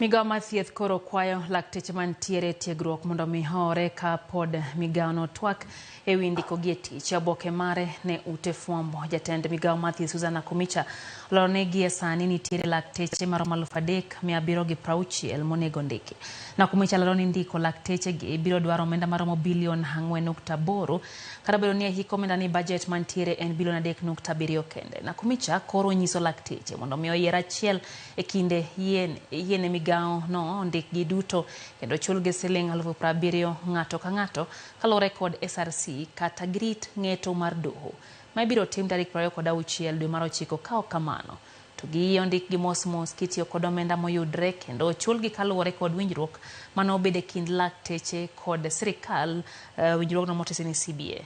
Migao mar thieth koro kwayo lakteche mantiere tiegruok mondo mi hore ka pod migao no twak e wi ndiko gi e tich. Oboke mare ne ute fwambo jatend migao mar thieth Susan Nakhumicha olorone gi e sani nitiere lakteche maromo 3,760 monego ndiki. Nakhumicha lero ni ndiko lakteche gi biro dwaro omenda maromo bilion 4.8 kata bedo ni hiko omenda ni budget mantiere en bilion 3.7 kende. Nakhumicha koro nyiso lakteche mondo mi oyier achiel e kinde yiene migao no ndik gi duto kendo chulgi siling 70,000 ng'ato ka ng'ato kalore kod SRC kata grit ng'eto mar doho ma ibiro tim tarik 26 dwe mar 9 ka ok kamano to giyo ndik gi mos kitiyo kod omenda moyudre kendo chulgi kalore kod winjruok mano obede kind lakteche kod sirikal winjruok no motese ni CBA.